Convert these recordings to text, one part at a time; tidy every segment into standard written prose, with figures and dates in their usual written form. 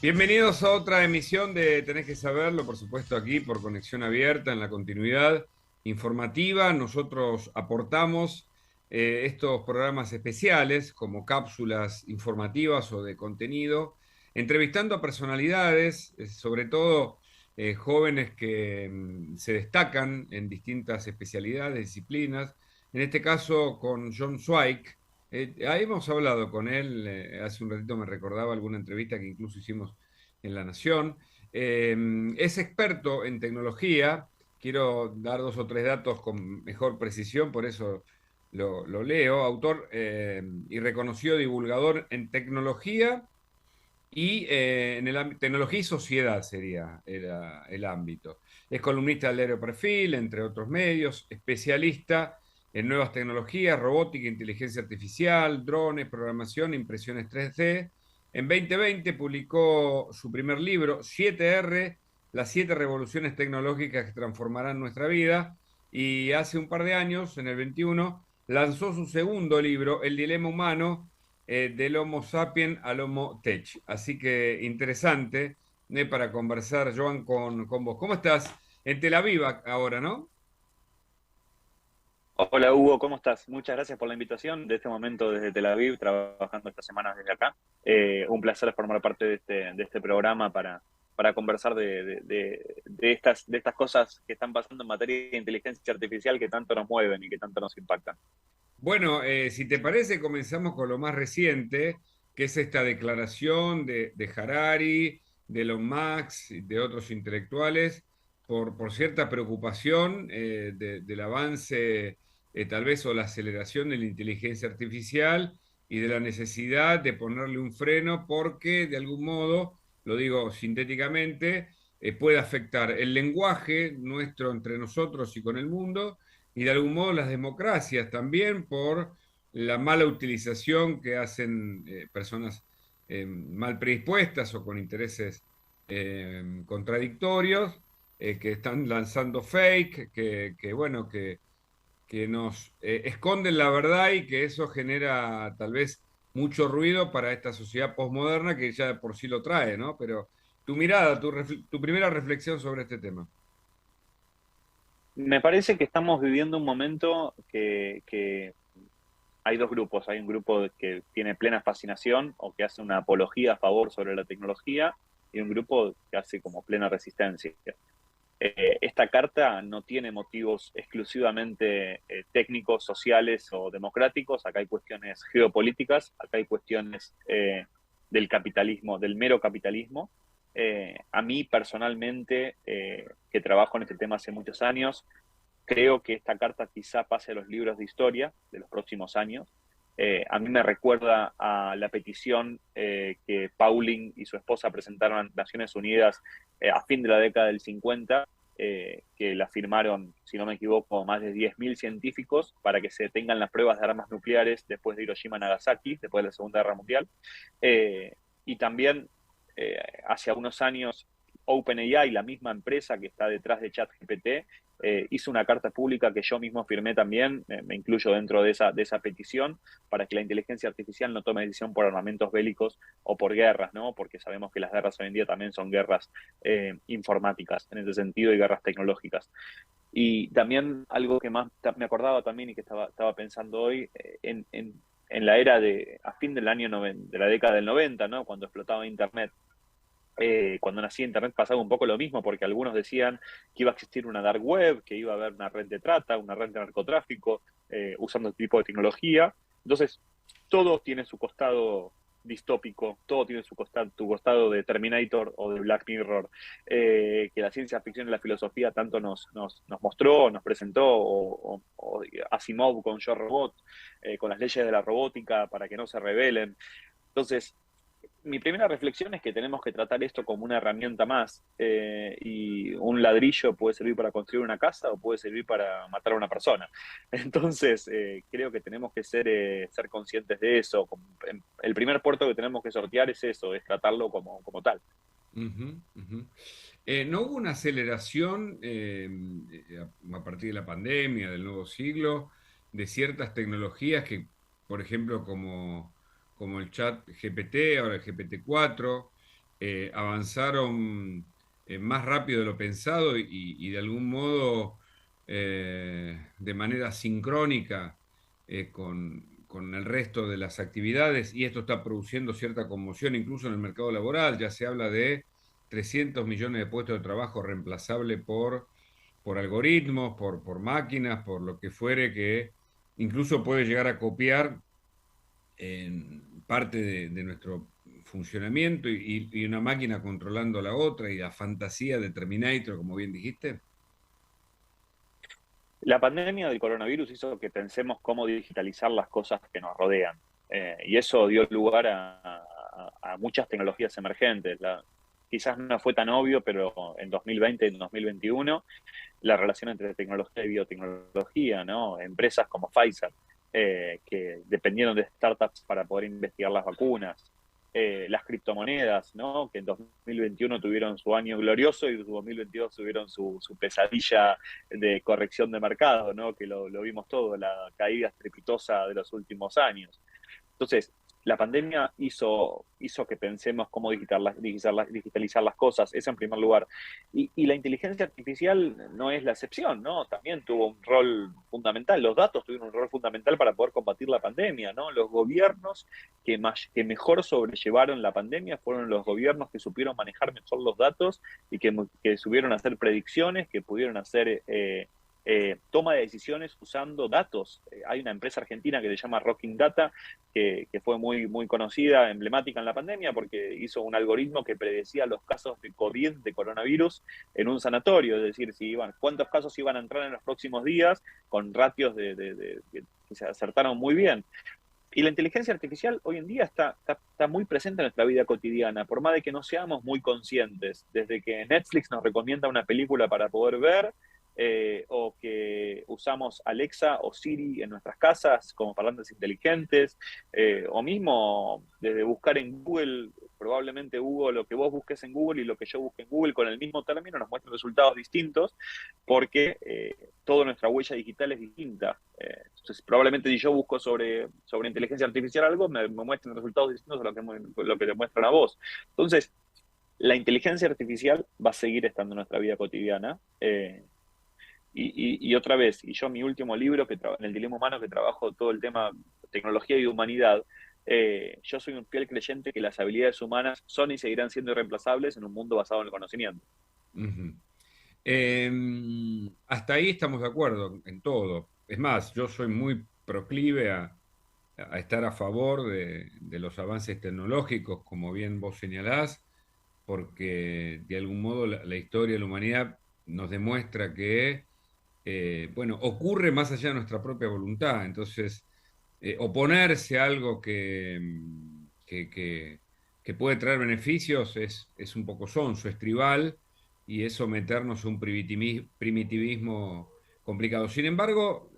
Bienvenidos a otra emisión de Tenés que saberlo, por supuesto aquí por Conexión Abierta en la continuidad informativa. Nosotros aportamos estos programas especiales como cápsulas informativas o de contenido, entrevistando a personalidades, sobre todo jóvenes que se destacan en distintas especialidades, disciplinas. En este caso con John Zweig. Ahí hemos hablado con él, hace un ratito me recordaba alguna entrevista que incluso hicimos en La Nación. Es experto en tecnología, quiero dar dos o tres datos con mejor precisión, por eso lo leo, autor y reconocido divulgador en tecnología y en tecnología y sociedad sería el ámbito. Es columnista del diario Perfil, entre otros medios, especialista en nuevas tecnologías, robótica, inteligencia artificial, drones, programación, impresiones 3D. En 2020 publicó su primer libro, 7R, las 7 revoluciones tecnológicas que transformarán nuestra vida. Y hace un par de años, en el 21, lanzó su segundo libro, El dilema humano, del Homo sapien al Homo tech. Así que interesante para conversar, Joan, con vos. ¿Cómo estás? En Tel Aviv ahora, ¿no? Hola Hugo, ¿cómo estás? Muchas gracias por la invitación de este momento desde Tel Aviv, trabajando esta semana desde acá. Un placer formar parte de este programa para conversar de estas cosas que están pasando en materia de inteligencia artificial que tanto nos mueven y que tanto nos impactan. Bueno, si te parece, comenzamos con lo más reciente, que es esta declaración de Harari, de Elon Musk y de otros intelectuales por cierta preocupación del avance, tal vez, o la aceleración de la inteligencia artificial y de la necesidad de ponerle un freno porque, de algún modo, lo digo sintéticamente, puede afectar el lenguaje nuestro entre nosotros y con el mundo y de algún modo las democracias también por la mala utilización que hacen personas mal predispuestas o con intereses contradictorios, que están lanzando fake, bueno, que nos esconden la verdad y que eso genera tal vez mucho ruido para esta sociedad posmoderna que ya de por sí lo trae, ¿no? Pero tu mirada, tu primera reflexión sobre este tema. Me parece que estamos viviendo un momento que hay dos grupos. Hay un grupo que tiene plena fascinación o que hace una apología a favor sobre la tecnología y un grupo que hace como plena resistencia. Esta carta no tiene motivos exclusivamente técnicos, sociales o democráticos. Acá hay cuestiones geopolíticas, acá hay cuestiones del capitalismo, del mero capitalismo. A mí personalmente, que trabajo en este tema hace muchos años, creo que esta carta quizá pase a los libros de historia de los próximos años. A mí me recuerda a la petición que Pauling y su esposa presentaron a Naciones Unidas a fin de la década del 50, que la firmaron, si no me equivoco, más de 10.000 científicos para que se detengan las pruebas de armas nucleares después de Hiroshima y Nagasaki, después de la Segunda Guerra Mundial. Y también hace unos años OpenAI, la misma empresa que está detrás de ChatGPT, hizo una carta pública que yo mismo firmé también, me incluyo dentro de esa petición, para que la inteligencia artificial no tome decisión por armamentos bélicos o por guerras, ¿no? Porque sabemos que las guerras hoy en día también son guerras informáticas en ese sentido y guerras tecnológicas. Y también algo que más me acordaba también y que estaba pensando hoy, en la era a fin del año 90, de la década del 90, ¿no? Cuando explotaba Internet, cuando nacía Internet pasaba un poco lo mismo, porque algunos decían que iba a existir una dark web, que iba a haber una red de trata, una red de narcotráfico, usando este tipo de tecnología. Entonces, todo tiene su costado distópico, todo tiene tu costado de Terminator o de Black Mirror, que la ciencia ficción y la filosofía tanto nos mostró, nos presentó, o Asimov con Yo Robot, con las leyes de la robótica para que no se rebelen. Entonces, mi primera reflexión es que tenemos que tratar esto como una herramienta más, y un ladrillo puede servir para construir una casa o puede servir para matar a una persona. Entonces, creo que tenemos que ser conscientes de eso. El primer puerto que tenemos que sortear es eso, es tratarlo como tal. Ujú, ujú. ¿No hubo una aceleración a partir de la pandemia, del nuevo siglo, de ciertas tecnologías que, por ejemplo, como el chat GPT, ahora el GPT-4, avanzaron más rápido de lo pensado y de algún modo de manera sincrónica con el resto de las actividades, y esto está produciendo cierta conmoción incluso en el mercado laboral. Ya se habla de 300 millones de puestos de trabajo reemplazables por algoritmos, por máquinas, por lo que fuere, que incluso puede llegar a copiar en parte de nuestro funcionamiento y una máquina controlando a la otra y la fantasía de Terminator, como bien dijiste. La pandemia del coronavirus hizo que pensemos cómo digitalizar las cosas que nos rodean. Y eso dio lugar a muchas tecnologías emergentes. Quizás no fue tan obvio, pero en 2020 y en 2021 la relación entre tecnología y biotecnología, ¿no? Empresas como Pfizer, que dependieron de startups para poder investigar las vacunas, las criptomonedas, ¿no? Que en 2021 tuvieron su año glorioso y en 2022 tuvieron su pesadilla de corrección de mercado, ¿no? Que lo vimos todo, la caída estrepitosa de los últimos años. Entonces, la pandemia hizo que pensemos cómo digitalizar las cosas, eso en primer lugar. Y la inteligencia artificial no es la excepción, ¿no? También tuvo un rol fundamental, los datos tuvieron un rol fundamental para poder combatir la pandemia, ¿no? Los gobiernos que mejor sobrellevaron la pandemia fueron los gobiernos que supieron manejar mejor los datos y que supieron hacer predicciones, que pudieron hacer toma de decisiones usando datos. Hay una empresa argentina que se llama Rocking Data, que fue muy conocida, emblemática en la pandemia, porque hizo un algoritmo que predecía los casos de COVID, de coronavirus, en un sanatorio, es decir, cuántos casos iban a entrar en los próximos días, con ratios que se acertaron muy bien. Y la inteligencia artificial hoy en día está muy presente en nuestra vida cotidiana, por más de que no seamos muy conscientes. Desde que Netflix nos recomienda una película para poder ver, o que usamos Alexa o Siri en nuestras casas como parlantes inteligentes, o mismo desde buscar en Google, probablemente Google, lo que vos busques en Google y lo que yo busque en Google con el mismo término nos muestran resultados distintos, porque toda nuestra huella digital es distinta. Entonces, probablemente si yo busco sobre inteligencia artificial algo, me muestran resultados distintos a lo que te muestran a vos. Entonces, la inteligencia artificial va a seguir estando en nuestra vida cotidiana. Y otra vez, y yo mi último libro, en el dilema humano, que trabajo todo el tema tecnología y humanidad, yo soy un fiel creyente que las habilidades humanas son y seguirán siendo irreemplazables en un mundo basado en el conocimiento. Ujú. Hasta ahí estamos de acuerdo en todo. Es más, yo soy muy proclive a estar a favor de los avances tecnológicos, como bien vos señalás, porque de algún modo la historia de la humanidad nos demuestra que, bueno, ocurre más allá de nuestra propia voluntad. Entonces, oponerse a algo que puede traer beneficios es un poco sonso, es tribal, y es someternos a un primitivismo complicado. Sin embargo,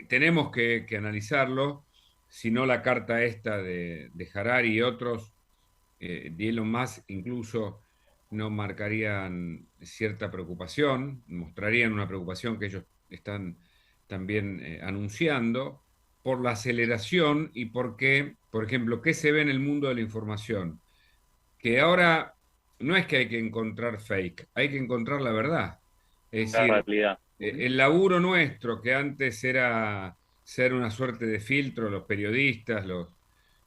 tenemos que analizarlo, si no la carta esta de Harari y otros, de Elon Musk incluso, no marcarían cierta preocupación, mostrarían una preocupación que ellos están también anunciando por la aceleración y porque, por ejemplo, ¿qué se ve en el mundo de la información? Que ahora no es que hay que encontrar fake, hay que encontrar la verdad. Es La decir, realidad. Uh-huh. el laburo nuestro, que antes era ser una suerte de filtro, los periodistas, los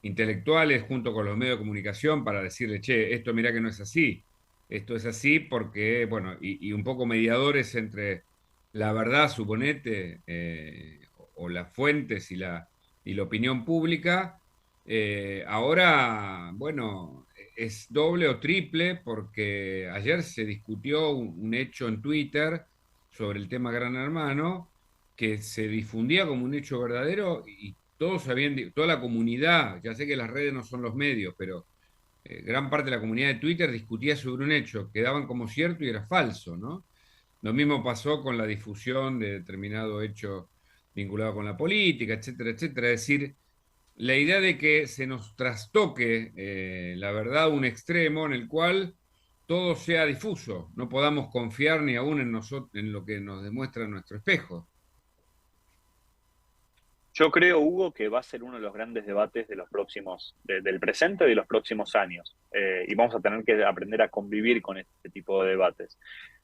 intelectuales, junto con los medios de comunicación, para decirle, che, esto mirá que no es así. Esto es así porque, bueno, y un poco mediadores entre la verdad, suponete, o las fuentes y la opinión pública. Ahora, bueno, es doble o triple porque ayer se discutió un hecho en Twitter sobre el tema Gran Hermano que se difundía como un hecho verdadero y todos habían, toda la comunidad, ya sé que las redes no son los medios, pero gran parte de la comunidad de Twitter discutía sobre un hecho que daban como cierto y era falso, ¿no? Lo mismo pasó con la difusión de determinado hecho vinculado con la política, etcétera, etcétera. Es decir, la idea de que se nos trastoque la verdad a un extremo en el cual todo sea difuso, no podamos confiar ni aún en nosotros, en lo que nos demuestra nuestro espejo. Yo creo, Hugo, que va a ser uno de los grandes debates de los próximos, del presente y de los próximos años. Y vamos a tener que aprender a convivir con este tipo de debates.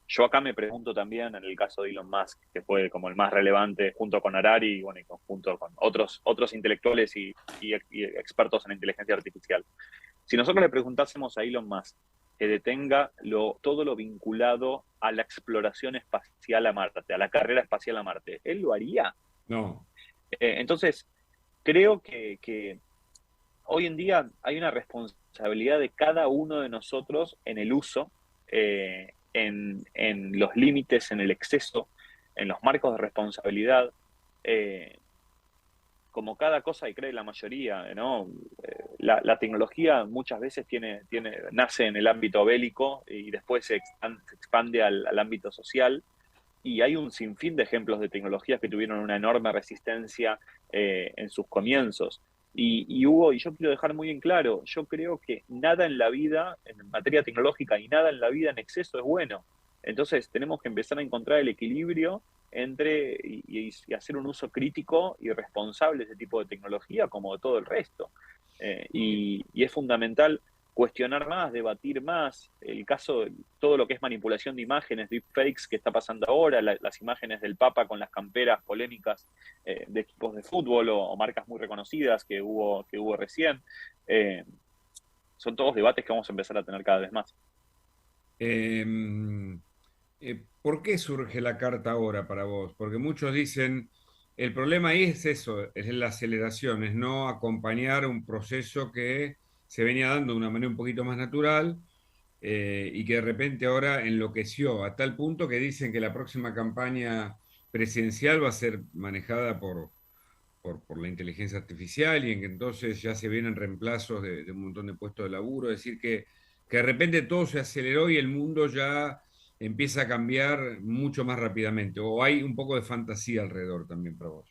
Yo acá me pregunto también, en el caso de Elon Musk, que fue como el más relevante junto con Harari y, bueno, y junto con otros intelectuales y expertos en inteligencia artificial. Si nosotros le preguntásemos a Elon Musk que detenga todo lo vinculado a la exploración espacial a Marte, a la carrera espacial a Marte, ¿él lo haría? No, Entonces, creo que hoy en día hay una responsabilidad de cada uno de nosotros en el uso, en los límites, en el exceso, en los marcos de responsabilidad. eh, Como cada cosa y cree la mayoría, ¿no? La tecnología muchas veces nace en el ámbito bélico y después se expande al ámbito social. Y hay un sinfín de ejemplos de tecnologías que tuvieron una enorme resistencia en sus comienzos. Hugo, y yo quiero dejar muy en claro, yo creo que nada en la vida, en materia tecnológica, y nada en la vida en exceso es bueno. Entonces tenemos que empezar a encontrar el equilibrio entre y hacer un uso crítico y responsable de ese tipo de tecnología como de todo el resto. Y es fundamental cuestionar más, debatir más. El caso, todo lo que es manipulación de imágenes, deepfakes que está pasando ahora, las imágenes del Papa con las camperas polémicas de equipos de fútbol o marcas muy reconocidas que hubo recién. Eh, Son todos debates que vamos a empezar a tener cada vez más. Em, ¿Por qué surge la carta ahora para vos? Porque muchos dicen, el problema ahí es eso, es la aceleración, es no acompañar un proceso que se venía dando de una manera un poquito más natural y que de repente ahora enloqueció a tal punto que dicen que la próxima campaña presidencial va a ser manejada por la inteligencia artificial y en que entonces ya se vienen reemplazos de un montón de puestos de laburo, es decir, que de repente todo se aceleró y el mundo ya empieza a cambiar mucho más rápidamente, o hay un poco de fantasía alrededor también para vos.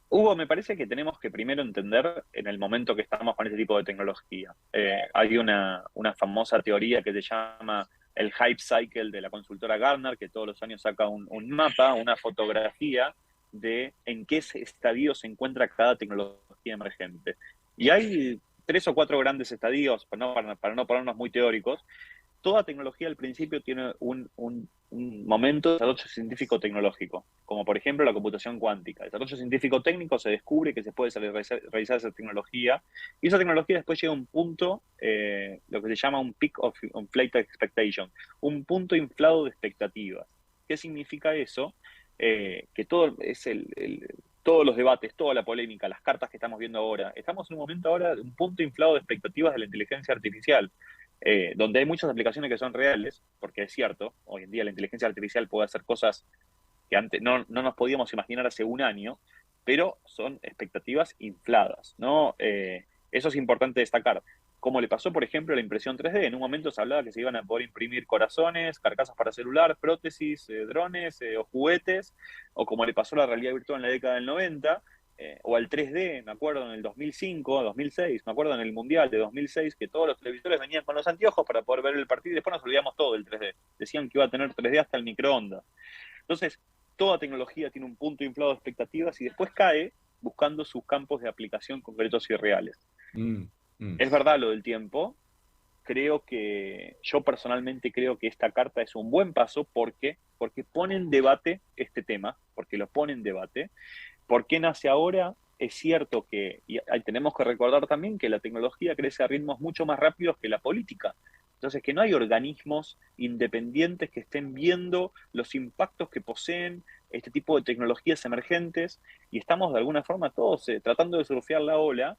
Hugo, me parece que tenemos que primero entender en el momento que estamos con este tipo de tecnología. Hay una famosa teoría que se llama el hype cycle de la consultora Gartner, que todos los años saca un mapa, una fotografía de en qué estadio se encuentra cada tecnología emergente. Y hay tres o cuatro grandes estadios, para no ponernos muy teóricos. Toda tecnología al principio tiene un momento de desarrollo científico-tecnológico, como por ejemplo la computación cuántica. El desarrollo científico-técnico se descubre que se puede realizar esa tecnología, y esa tecnología después llega a un punto, lo que se llama un peak of inflated expectation, un punto inflado de expectativas. ¿Qué significa eso? Que todos los debates, toda la polémica, las cartas que estamos viendo ahora, estamos en un momento ahora de un punto inflado de expectativas de la inteligencia artificial, donde hay muchas aplicaciones que son reales, porque es cierto, hoy en día la inteligencia artificial puede hacer cosas que antes no nos podíamos imaginar hace un año, pero son expectativas infladas, ¿no? Eso es importante destacar. Como le pasó, por ejemplo, a la impresión 3D. En un momento se hablaba que se iban a poder imprimir corazones, carcasas para celular, prótesis, drones o juguetes, o como le pasó a la realidad virtual en la década del 90, o al 3D, me acuerdo en el 2005, 2006, me acuerdo en el Mundial de 2006, que todos los televisores venían con los anteojos para poder ver el partido y después nos olvidamos todo del 3D. Decían que iba a tener 3D hasta el microondas. Entonces, toda tecnología tiene un punto inflado de expectativas y después cae buscando sus campos de aplicación concretos y reales. Mm, mm. Es verdad lo del tiempo. Yo personalmente creo que esta carta es un buen paso porque pone en debate este tema, porque lo pone en debate. ¿Por qué nace ahora? Es cierto que y tenemos que recordar también que la tecnología crece a ritmos mucho más rápidos que la política. Entonces, que no hay organismos independientes que estén viendo los impactos que poseen este tipo de tecnologías emergentes, y estamos de alguna forma todos tratando de surfear la ola,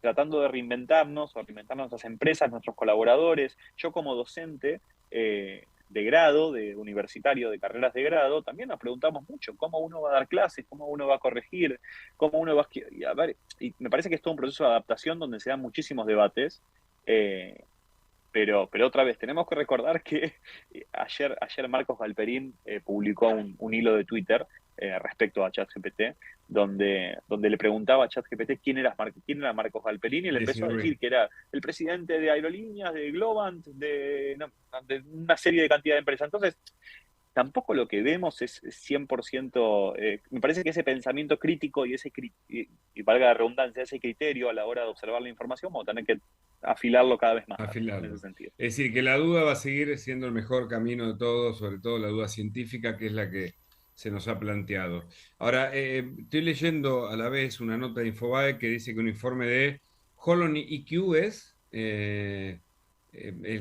tratando de reinventarnos o reinventarnos nuestras empresas, nuestros colaboradores. Yo como docente de grado, de universitario, de carreras de grado, también nos preguntamos mucho cómo uno va a dar clases, cómo uno va a corregir, cómo uno va a ver, y me parece que es todo un proceso de adaptación donde se dan muchísimos debates, eh, pero otra vez, tenemos que recordar que ayer Marcos Galperín publicó un hilo de Twitter respecto a ChatGPT, donde le preguntaba a ChatGPT quién era Marcos Galperín, y le empezó a Disagree. decir que era el presidente de Aerolíneas, de Globant, de una serie de cantidad de empresas. Entonces, tampoco lo que vemos es 100%, me parece que ese pensamiento crítico y valga la redundancia, ese criterio a la hora de observar la información, vamos a tener que afilarlo cada vez más también, en ese Afilarlo. sentido. Es decir, que la duda va a seguir siendo el mejor camino de todos, sobre todo la duda científica, que es la que se nos ha planteado. Ahora, estoy leyendo a la vez una nota de Infobae que dice que un informe de Holon IQ es el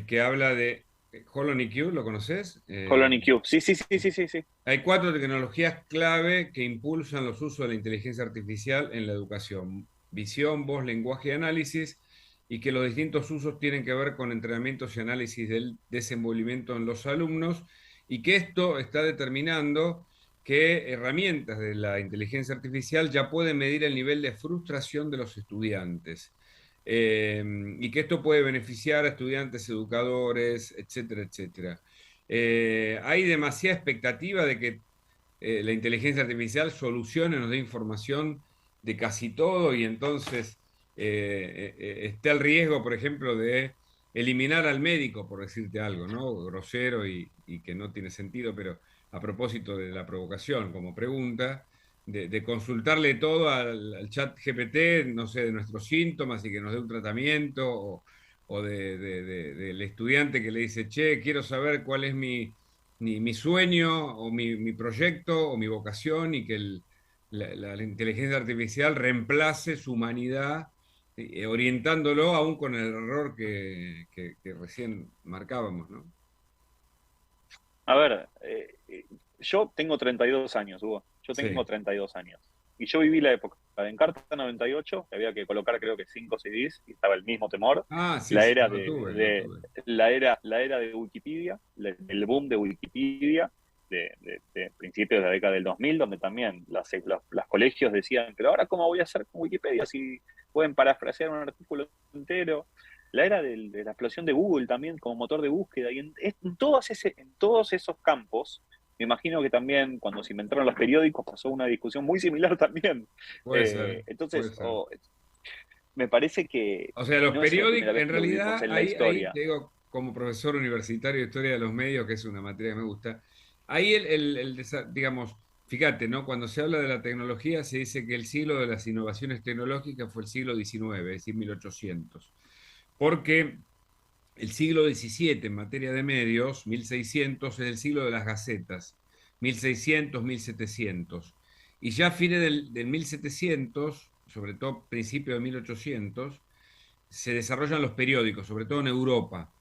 que habla de Holon IQ, ¿lo conoces? Colony Q, sí, sí, sí, sí, sí, sí. Hay 4 tecnologías clave que impulsan los usos de la inteligencia artificial en la educación: visión, voz, lenguaje y análisis, y que los distintos usos tienen que ver con entrenamientos y análisis del desenvolvimiento en los alumnos, y que esto está determinando que herramientas de la inteligencia artificial ya pueden medir el nivel de frustración de los estudiantes. Y que esto puede beneficiar a estudiantes, educadores, etcétera, etcétera. Hay demasiada expectativa de que la inteligencia artificial solucione, nos dé información de casi todo, y entonces está el riesgo, por ejemplo, de eliminar al médico, por decirte algo, ¿no? Grosero y que no tiene sentido, pero a propósito de la provocación, como pregunta, de consultarle todo al chat GPT, no sé, de nuestros síntomas y que nos dé un tratamiento, o del estudiante que le dice, che, quiero saber cuál es mi sueño o mi proyecto o mi vocación, y que la inteligencia artificial reemplace su humanidad, orientándolo aún con el error que recién marcábamos, ¿no? A ver, yo tengo 32 años, Hugo. Yo tengo Sí. 32 años. Y yo viví la época de Encarta 98, que había que colocar creo que 5 CDs, y estaba el mismo temor. Ah, sí, La sí, era lo tuve, lo tuve. la era de Wikipedia, el boom de Wikipedia, de principios de la década del 2000, donde también las colegios decían, pero ahora ¿cómo voy a hacer con Wikipedia si pueden parafrasear un artículo entero? La era de la explosión de Google también como motor de búsqueda, y en todos esos campos, me imagino que también cuando se inventaron los periódicos pasó una discusión muy similar también. Puede ser, puede Entonces, ser. me parece que O sea, los no es la primera periódicos, vez en que lo vivimos realidad, en la ahí historia. te digo, como profesor universitario de Historia de los Medios, que es una materia que me gusta, ahí digamos, fíjate, ¿no? Cuando se habla de la tecnología, se dice que el siglo de las innovaciones tecnológicas fue el siglo XIX, es decir, 1800. Porque el siglo XVII en materia de medios, 1600, es el siglo de las gacetas, 1600, 1700. Y ya a fines del 1700, sobre todo principio de 1800, se desarrollan los periódicos, sobre todo en Europa,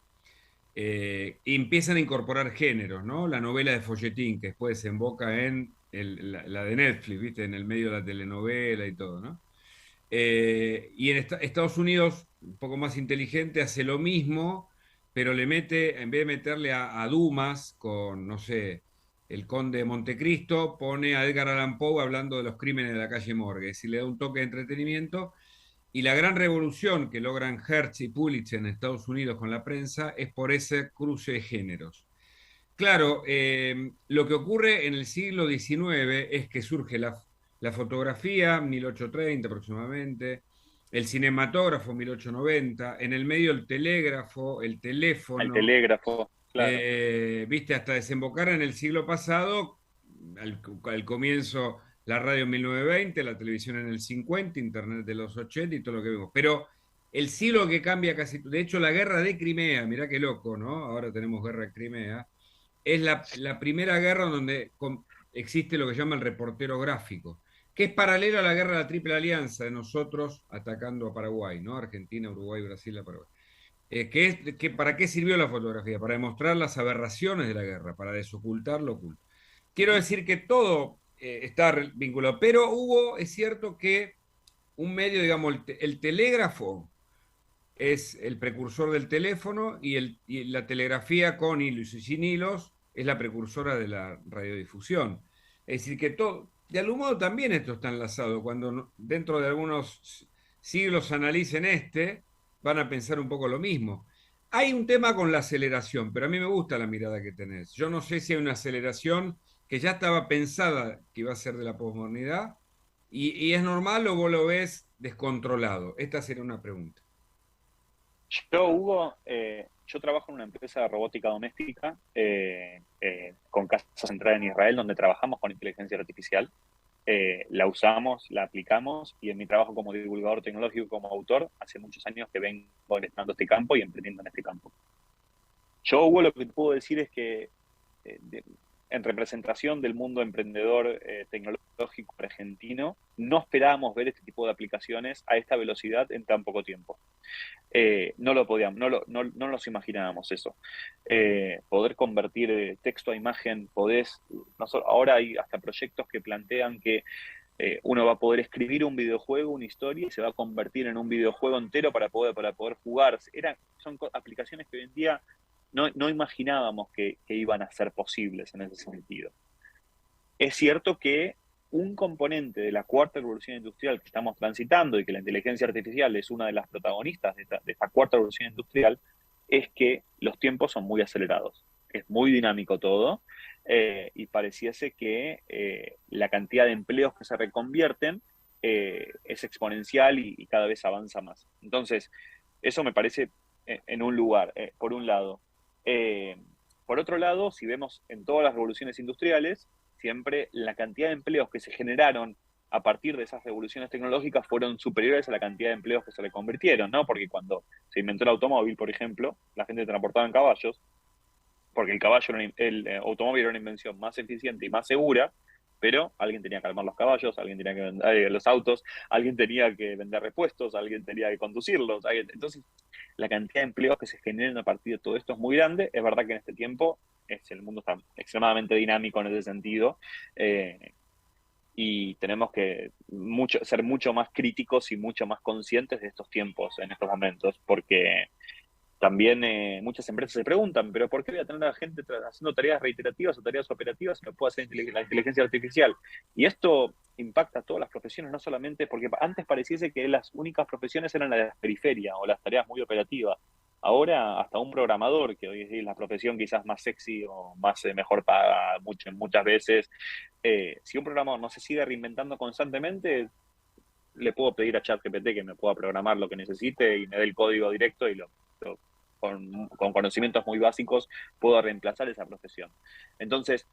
y empiezan a incorporar géneros, ¿no? La novela de folletín, que después desemboca en la de Netflix, ¿viste? En el medio de la telenovela y todo, ¿no? Y en Estados Unidos, un poco más inteligente, hace lo mismo, pero le mete, en vez de meterle a Dumas con, no sé, el Conde de Montecristo, pone a Edgar Allan Poe hablando de los crímenes de la calle Morgue, y le da un toque de entretenimiento. Y la gran revolución que logran Hertz y Pulitzer en Estados Unidos con la prensa es por ese cruce de géneros. Claro, lo que ocurre en el siglo XIX es que surge la fotografía, 1830 aproximadamente, el cinematógrafo, 1890, en el medio el telégrafo, el El teléfono, telégrafo, claro. viste, hasta desembocar en el siglo pasado, al comienzo la radio en 1920, la televisión en el 50, internet de los 80 y todo lo que vemos. Pero el siglo que cambia casi, de hecho la guerra de Crimea, mirá qué loco, ¿no? Ahora tenemos guerra de Crimea, es la primera guerra donde existe lo que llama el reportero gráfico, que es paralelo a la guerra de la Triple Alianza, de nosotros atacando a Paraguay, ¿no? Argentina, Uruguay, Brasil, a Paraguay. ¿Para qué sirvió la fotografía? Para demostrar las aberraciones de la guerra, para desocultar lo oculto. Quiero decir que todo está vinculado, pero es cierto que un medio, digamos, el telégrafo es el precursor del teléfono, y la telegrafía con hilos y sin hilos es la precursora de la radiodifusión. Es decir, que todo, de algún modo también esto está enlazado. Cuando dentro de algunos siglos analicen van a pensar un poco lo mismo. Hay un tema con la aceleración, pero a mí me gusta la mirada que tenés. Yo no sé si hay una aceleración que ya estaba pensada que iba a ser de la posmodernidad, y es normal, o vos lo ves descontrolado. Esta sería una pregunta. Yo, Hugo, yo trabajo en una empresa de robótica doméstica con casa central en Israel, donde trabajamos con inteligencia artificial. La usamos, la aplicamos, y en mi trabajo como divulgador tecnológico, como autor, hace muchos años que vengo explorando este campo y emprendiendo en este campo. Yo, Hugo, lo que te puedo decir es que en representación del mundo emprendedor tecnológico argentino, no esperábamos ver este tipo de aplicaciones a esta velocidad en tan poco tiempo. No lo podíamos, no nos imaginábamos eso. Poder convertir texto a imagen, ahora hay hasta proyectos que plantean que uno va a poder escribir un videojuego, una historia, y se va a convertir en un videojuego entero para poder jugar. Son aplicaciones que hoy en día no imaginábamos que iban a ser posibles en ese sentido. Es cierto que un componente de la cuarta revolución industrial que estamos transitando, y que la inteligencia artificial es una de las protagonistas de esta cuarta revolución industrial, es que los tiempos son muy acelerados. Es muy dinámico todo, y pareciese que la cantidad de empleos que se reconvierten es exponencial y cada vez avanza más. Entonces, eso me parece en un lugar, por un lado. Eh, por otro lado, si vemos en todas las revoluciones industriales, siempre la cantidad de empleos que se generaron a partir de esas revoluciones tecnológicas fueron superiores a la cantidad de empleos que se le convirtieron, ¿no? Porque cuando se inventó el automóvil, por ejemplo, la gente transportaba en caballos, porque el automóvil era una invención más eficiente y más segura, pero alguien tenía que armar los caballos, alguien tenía que vender los autos, alguien tenía que vender repuestos, alguien tenía que conducirlos. Entonces, la cantidad de empleos que se generan a partir de todo esto es muy grande. Es verdad que en este tiempo el mundo está extremadamente dinámico en ese sentido, y tenemos que ser mucho más críticos y mucho más conscientes de estos tiempos en estos momentos, porque también muchas empresas se preguntan, pero ¿por qué voy a tener a la gente haciendo tareas reiterativas o tareas operativas si lo puede hacer la inteligencia artificial? Y esto impacta a todas las profesiones, no solamente porque antes pareciese que las únicas profesiones eran las de la periferia o las tareas muy operativas. Ahora, hasta un programador, que hoy es la profesión quizás más sexy o más mejor paga muchas veces, si un programador no se sigue reinventando constantemente, le puedo pedir a ChatGPT que me pueda programar lo que necesite y me dé el código directo, y con conocimientos muy básicos puedo reemplazar esa profesión. Entonces,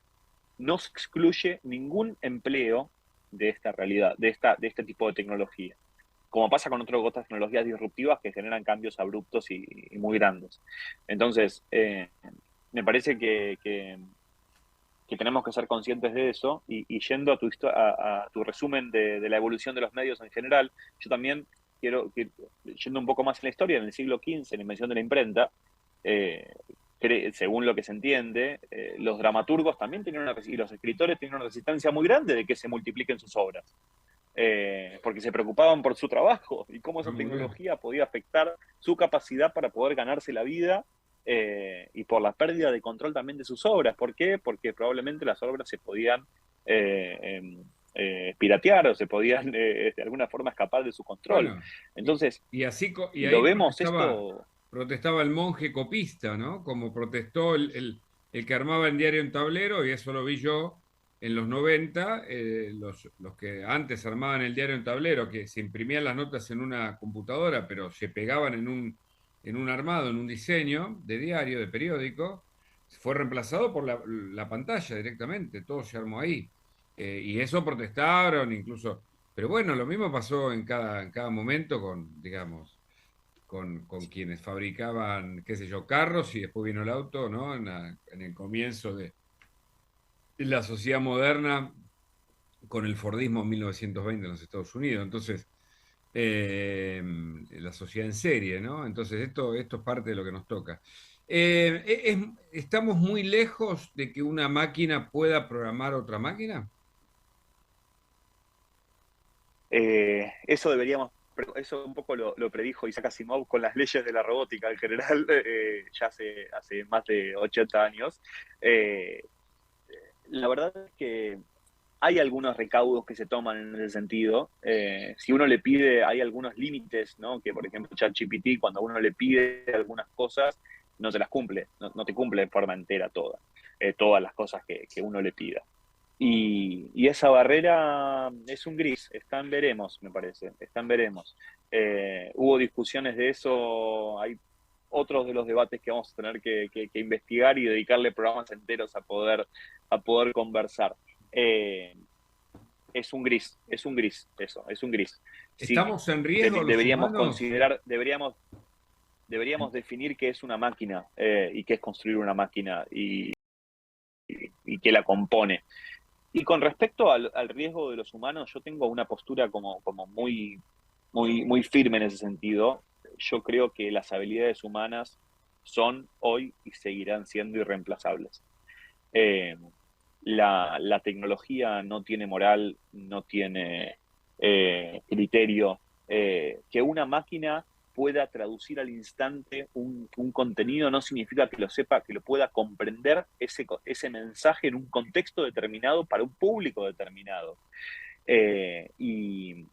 no se excluye ningún empleo de esta realidad, de este tipo de tecnología, como pasa con otras tecnologías disruptivas que generan cambios abruptos y muy grandes. Entonces, me parece que tenemos que ser conscientes de eso, y yendo a tu resumen de la evolución de los medios en general, yo también yendo un poco más en la historia, en el siglo XV, en la invención de la imprenta, eh, según lo que se entiende, los dramaturgos también y los escritores tenían una resistencia muy grande de que se multipliquen sus obras, porque se preocupaban por su trabajo y cómo esa Muy bien. tecnología podía afectar su capacidad para poder ganarse la vida, y por la pérdida de control también de sus obras. ¿Por qué? Porque probablemente las obras se podían piratear, o se podían de alguna forma escapar de su control. Bueno, Entonces, y así y lo ahí vemos protestaba, esto. protestaba el monje copista, ¿no? Como protestó el que armaba en diario un tablero, y eso lo vi yo en los 90, los que antes armaban el diario en tablero, que se imprimían las notas en una computadora, pero se pegaban en un armado, en un diseño de diario, de periódico, fue reemplazado por la pantalla directamente, todo se armó ahí. Y eso protestaron incluso. Pero bueno, lo mismo pasó en cada momento con, digamos, con quienes fabricaban, qué sé yo, carros, y después vino el auto, ¿no? En el comienzo de la sociedad moderna, con el Fordismo en 1920 en los Estados Unidos. Entonces, la sociedad en serie, ¿no? Entonces, esto es parte de lo que nos toca. ¿Estamos muy lejos de que una máquina pueda programar otra máquina? Eso un poco lo predijo Isaac Asimov con las leyes de la robótica en general, ya hace más de 80 años. Eh, la verdad es que hay algunos recaudos que se toman en ese sentido. Si uno le pide, hay algunos límites, ¿no? Que por ejemplo ChatGPT, cuando uno le pide algunas cosas, no te las cumple, no te cumple de forma entera todas las cosas que uno le pida. Y esa barrera es un gris, está en veremos, me parece, está en veremos. Hubo discusiones de eso, hay otros de los debates que vamos a tener que investigar y dedicarle programas enteros a poder conversar. Es un gris, eso, es un gris. Si ¿Estamos en riesgo los deberíamos humanos? considerar, deberíamos definir qué es una máquina y qué es construir una máquina y qué la compone. Y con respecto al riesgo de los humanos, yo tengo una postura como muy firme en ese sentido. Yo creo que las habilidades humanas son hoy y seguirán siendo irreemplazables. Eh, la tecnología no tiene moral, no tiene criterio. Que una máquina pueda traducir al instante un contenido no significa que lo sepa, que lo pueda comprender ese mensaje en un contexto determinado para un público determinado. Eh, y,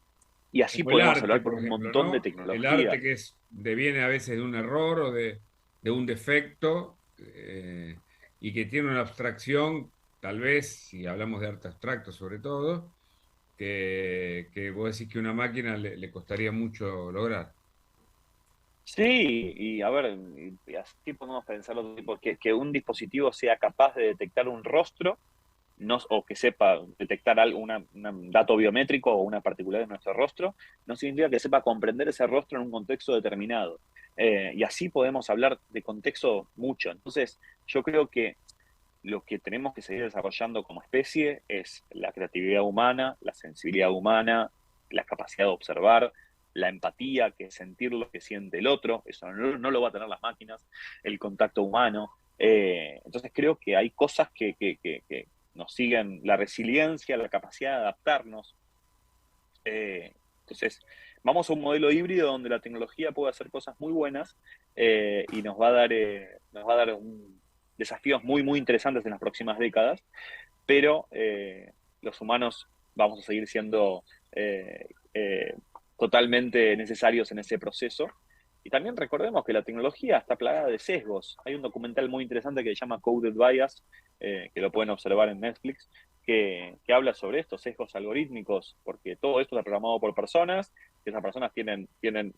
y así Como el podemos arte, hablar por por un ejemplo, montón de ¿no? El arte tecnologías. que deviene a veces de un error o de un defecto y que tiene una abstracción, tal vez, si hablamos de arte abstracto sobre todo, que vos decís que una máquina le costaría mucho lograr. Sí, y a ver, y así podemos pensarlo, tipo, que un dispositivo sea capaz de detectar un rostro no, o que sepa detectar algo, un dato biométrico o una particularidad de nuestro rostro, no significa que sepa comprender ese rostro en un contexto determinado. Y así podemos hablar de contexto mucho. Entonces, yo creo que lo que tenemos que seguir desarrollando como especie es la creatividad humana, la sensibilidad humana, la capacidad de observar, la empatía, que es sentir lo que siente el otro, eso no lo va a tener las máquinas, el contacto humano. Entonces creo que hay cosas que nos siguen, la resiliencia, la capacidad de adaptarnos. Entonces, vamos a un modelo híbrido donde la tecnología puede hacer cosas muy buenas y nos va a dar desafíos muy interesantes en las próximas décadas, pero los humanos vamos a seguir siendo totalmente necesarios en ese proceso. Y también recordemos que la tecnología está plagada de sesgos. Hay un documental muy interesante que se llama Coded Bias, que lo pueden observar en Netflix, que habla sobre estos sesgos algorítmicos, porque todo esto está programado por personas, que esas personas tienen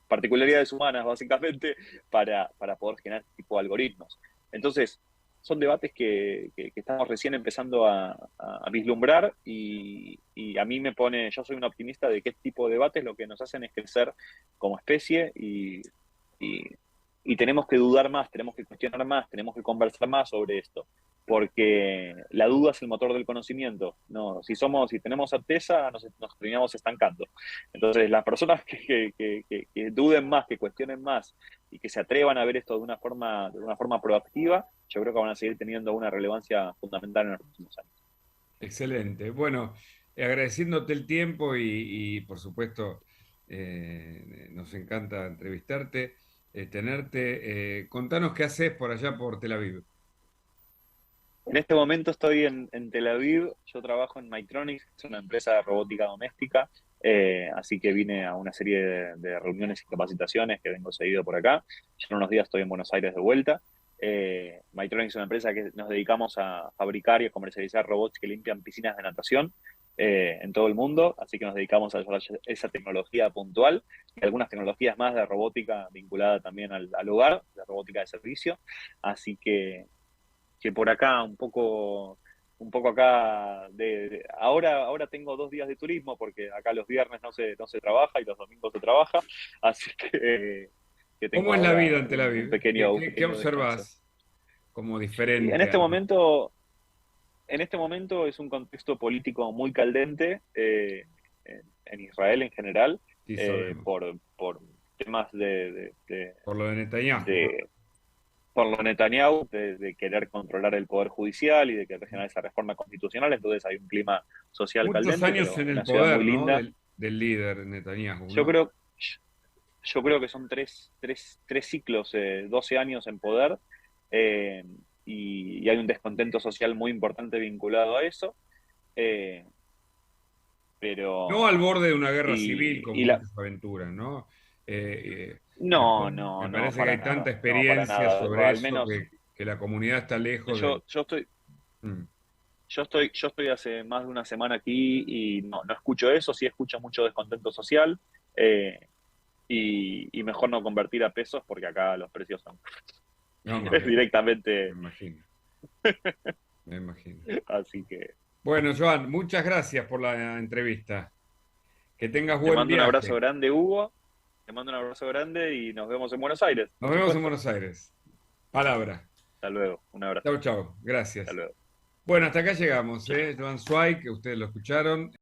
particularidades humanas, básicamente, para poder generar este tipo de algoritmos. Entonces, son debates que estamos recién empezando a vislumbrar y a mí me pone, yo soy un optimista de que este tipo de debates lo que nos hacen es crecer como especie y, y tenemos que dudar más, tenemos que cuestionar más, tenemos que conversar más sobre esto, porque la duda es el motor del conocimiento. No, si tenemos certeza, nos terminamos estancando. Entonces, las personas que duden más, que cuestionen más y que se atrevan a ver esto de una forma proactiva, yo creo que van a seguir teniendo una relevancia fundamental en los próximos años. Excelente. Bueno, agradeciéndote el tiempo y, por supuesto, nos encanta entrevistarte, tenerte. Contanos qué haces por allá por Tel Aviv. En este momento estoy en Tel Aviv, yo trabajo en Mytronics, es una empresa de robótica doméstica, así que vine a una serie de reuniones y capacitaciones que vengo seguido por acá. Ya en unos días estoy en Buenos Aires de vuelta. Mytronics es una empresa que nos dedicamos a fabricar y a comercializar robots que limpian piscinas de natación en todo el mundo, así que nos dedicamos a desarrollar esa tecnología puntual y algunas tecnologías más de robótica vinculada también al hogar, de robótica de servicio. Así que por acá un poco acá ahora tengo 2 días de turismo porque acá los viernes no se trabaja y los domingos se trabaja, así que tengo ¿Cómo es la vida ahora en Tel Aviv? un ¿Qué pequeño descanso. observas como Y diferente? en este momento es un contexto político muy caldente en Israel en general, Sí, sabemos. por temas Por lo de Netanyahu, ¿no? de por lo Netanyahu de querer controlar el poder judicial y de querer generar esa reforma constitucional, entonces hay un clima social Muchos caldente, años pero en el una ciudad muy poder, ¿no? linda. Del líder Netanyahu, Yo ¿no? creo, yo creo que son tres ciclos, 12 años en poder, eh, y hay un descontento social muy importante vinculado a eso, eh, No al pero borde de una guerra civil y como la muchos aventuran, ¿no? no, Me no, parece que para hay tanta nada, no, para experiencia nada. sobre Al eso menos que la comunidad está lejos de... yo estoy, Mm. yo estoy hace más de una semana aquí y no escucho eso, sí escucho mucho descontento social. Eh, y mejor no convertir a pesos porque acá los precios son No, no, es me directamente, imagino, me imagino. así que Bueno, Joan, muchas gracias por la entrevista. Que tengas te buen mando un abrazo viaje. grande, Hugo, te mando un abrazo grande y nos vemos en Buenos Aires, Nos por vemos en supuesto. Buenos Aires. Palabra. Hasta luego, un abrazo, Chau, chau. hasta Gracias. luego. Bueno, hasta acá llegamos, ¿eh? Joan Zweig, que ustedes lo escucharon.